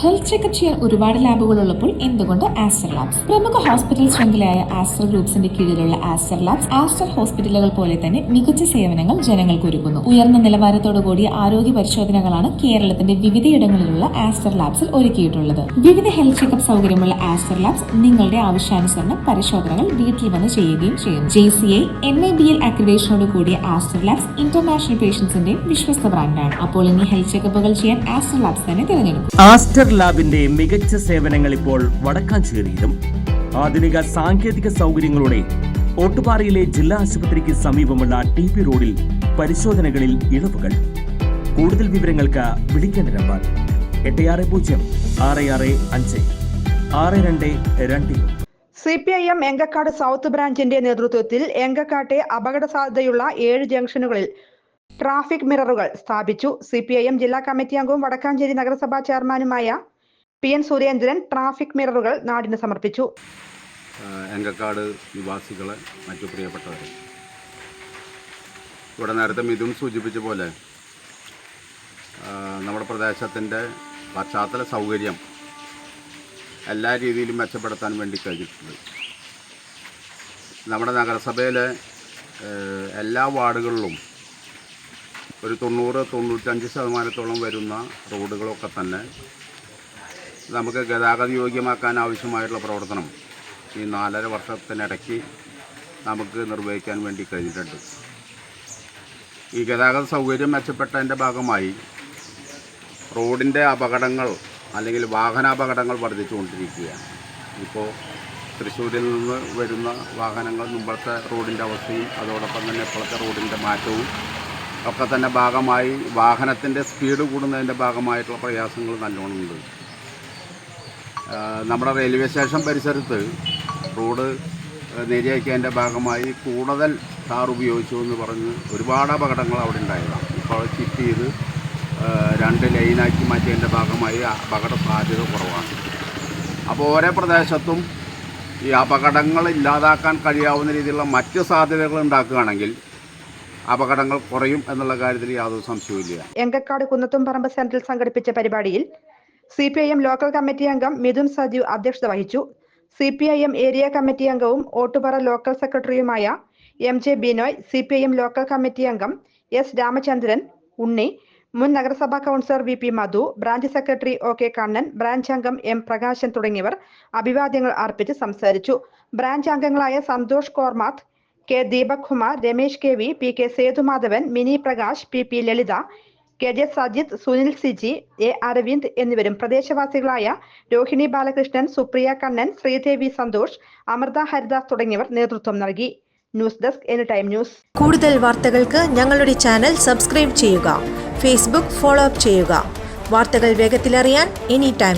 Health checkup ചെയ്യാൻ ഒരുപാട് ലാബുകൾ ഉള്ളപ്പോൾ എന്തുകൊണ്ട് ആസ്റ്റർ ലാബ്സ്? പ്രമുഖ ഹോസ്പിറ്റൽ ശൃംഖലയായ ആസ്റ്റർ ഗ്രൂപ്പ്സിന്റെ കീഴിലുള്ള ആസ്റ്റർ ലാബ്സ് ആസ്റ്റർ ഹോസ്പിറ്റലുകൾ പോലെ തന്നെ മികച്ച സേവനങ്ങൾ ജനങ്ങൾക്ക് ഒരുക്കുന്നു. ഉയർന്ന നിലവാരത്തോടു കൂടിയ ആരോഗ്യ പരിശോധനകളാണ് കേരളത്തിന്റെ വിവിധയിടങ്ങളിലുള്ള ആസ്റ്റർ ലാബ്സിൽ ഒരുക്കിയിട്ടുള്ളത്. വിവിധ ഹെൽത്ത് ചെക്കപ്പ് സൗകര്യമുള്ള ആസ്റ്റർ ലാബ്സ് നിങ്ങളുടെ ആവശ്യാനുസരണം പരിശോധനകൾ വീട്ടിൽ വന്ന് ചെയ്യുകയും ചെയ്യുന്നു. JCI NABL അക്രിഡേഷനോട് കൂടിയ ആസ്റ്റർ ലാബ്സ് ഇന്റർനാഷണൽ പേഷ്യൻസിന്റെ വിശ്വസ്ത ബ്രാൻഡാണ്. അപ്പോൾ ഇനി ഹെൽത്ത് ചെക്കപ്പുകൾ ചെയ്യാൻ ആസ്റ്റർ ലാബ്സ് തന്നെ തിരഞ്ഞെടുക്കും. ആസ്റ്റർ ലാബിന്റെ മികച്ച സേവനങ്ങൾ ഇപ്പോൾ വടക്കാഞ്ചേരിയിലും ആധുനിക സാങ്കേതിക സൗകര്യങ്ങളോടെ ഓട്ടുപാറയിലെ ജില്ലാ ആശുപത്രിക്ക് സമീപമുള്ള TP റോഡിൽ പരിശോധനകളിൽ ഇളവുകൾ. കൂടുതൽ വിവരങ്ങൾക്ക് വിളിക്കേണ്ട നമ്പർ 8606656222. CPIM എങ്കക്കാട് സൗത്ത് ബ്രാഞ്ചിന്റെ നേതൃത്വത്തിൽ എങ്കക്കാട്ടെ അപകട സാധ്യതയുള്ള 7 ജംഗ്ഷനുകളിൽ ട്രാഫിക് മിററുകൾ സ്ഥാപിച്ചു. CPIM ജില്ലാ കമ്മിറ്റി അംഗവും വടക്കാഞ്ചേരി നഗരസഭാ ചെയർമാനുമായ PN സുരേന്ദ്രൻ ട്രാഫിക് മിററുകൾ നാടിന് സമർപ്പിച്ചു. എങ്കക്കാട് നിവാസികളെ മറ്റു പ്രിയപ്പെട്ടവരെ, ഇവിടെ നേരത്തെ മിഥുൻ സൂചിപ്പിച്ച പോലെ നമ്മുടെ പ്രദേശത്തിൻ്റെ പശ്ചാത്തല സൗകര്യം എല്ലാ രീതിയിലും മെച്ചപ്പെടുത്താൻ വേണ്ടി കഴിഞ്ഞിട്ടുണ്ട്. നമ്മുടെ നഗരസഭയിലെ എല്ലാ വാർഡുകളിലും ഒരു 90-95% വരുന്ന റോഡുകളൊക്കെ തന്നെ നമുക്ക് ഗതാഗത യോഗ്യമാക്കാൻ ആവശ്യമായിട്ടുള്ള പ്രവർത്തനം ഈ 4.5 വർഷത്തിനിടയ്ക്ക് നമുക്ക് നിർവഹിക്കാൻ വേണ്ടി കഴിഞ്ഞിട്ടുണ്ട്. ഈ ഗതാഗത സൗകര്യം മെച്ചപ്പെട്ടതിൻ്റെ ഭാഗമായി റോഡിൻ്റെ അപകടങ്ങൾ അല്ലെങ്കിൽ വാഹനാപകടങ്ങൾ വർദ്ധിച്ചുകൊണ്ടിരിക്കുകയാണ്. ഇപ്പോൾ തൃശ്ശൂരിൽ നിന്ന് വരുന്ന വാഹനങ്ങൾ മുമ്പത്തെ റോഡിൻ്റെ അവസ്ഥയും അതോടൊപ്പം തന്നെ ഇപ്പോഴത്തെ റോഡിൻ്റെ മാറ്റവും ഒക്കെ തന്നെ ഭാഗമായി വാഹനത്തിൻ്റെ സ്പീഡ് കൂടുന്നതിൻ്റെ ഭാഗമായിട്ടുള്ള പ്രയാസങ്ങൾ നല്ലോണമുണ്ട്. നമ്മുടെ റെയിൽവേ സ്റ്റേഷൻ പരിസരത്ത് റോഡ് നേരെയാക്കിയതിൻ്റെ ഭാഗമായി കൂടുതൽ ടാർ ഉപയോഗിച്ചു എന്ന് പറഞ്ഞ് ഒരുപാട് അപകടങ്ങൾ അവിടെ ഉണ്ടായതാണ്. ഇപ്പോൾ ചിപ്പ് ചെയ്ത് 2 ലൈനാക്കി മാറ്റിയതിൻ്റെ ഭാഗമായി അപകട സാധ്യത കുറവാണ്. അപ്പോൾ ഓരോ പ്രദേശത്തും ഈ അപകടങ്ങൾ ഇല്ലാതാക്കാൻ കഴിയാവുന്ന രീതിയിലുള്ള മറ്റ് സാധ്യതകൾ ഉണ്ടാക്കുകയാണെങ്കിൽ അപകടങ്ങൾ കുറയും എന്നുള്ള കാര്യത്തിൽ യാതൊരു സംശയവുമില്ല. എങ്കക്കാട് കുന്നത്തുംപറമ്പ് സെന്ററിൽ സംഘടിപ്പിച്ച പരിപാടിയിൽ CPIM ലോക്കൽ കമ്മിറ്റി അംഗം മിഥുൻ സജീവ് അധ്യക്ഷത വഹിച്ചു. CPIM ഏരിയ കമ്മിറ്റി അംഗവും ഓട്ടുപാറ ലോക്കൽ സെക്രട്ടറിയുമായ MJ Binoy, CPIM local committee അംഗം S രാമചന്ദ്രൻ, ഉണ്ണി, മുൻ നഗരസഭാ councillor VP Madhu, branch secretary OK Kannan, branch അംഗം M പ്രകാശൻ തുടങ്ങിയവർ അഭിവാദ്യങ്ങൾ അർപ്പിച്ച് സംസാരിച്ചു. ബ്രാഞ്ച് അംഗങ്ങളായ Santhosh Kormath, K Deepak Kumar, Ramesh KV, PK Sethumadhavan, Mini Prakash, PP Lalitha, KJ Sajith, Sunil Siji, A Aravind എന്നിവരും പ്രദേശവാസികളായ രോഹിണി ബാലകൃഷ്ണൻ, സുപ്രിയ കണ്ണൻ, ശ്രീദേവി സന്തോഷ്, അമൃത ഹരിദാസ് തുടങ്ങിയവർ നേതൃത്വം നൽകി. News desk anytime news. കൂടുതൽ വാർത്തകൾക്ക് ഞങ്ങളുടെ ചാനൽ സബ്സ്ക്രൈബ് ചെയ്യുക. Facebook ഫോളോ അപ്പ് ചെയ്യുക. വാർത്തകൾ വേഗത്തിലറിയാൻ എനിടൈം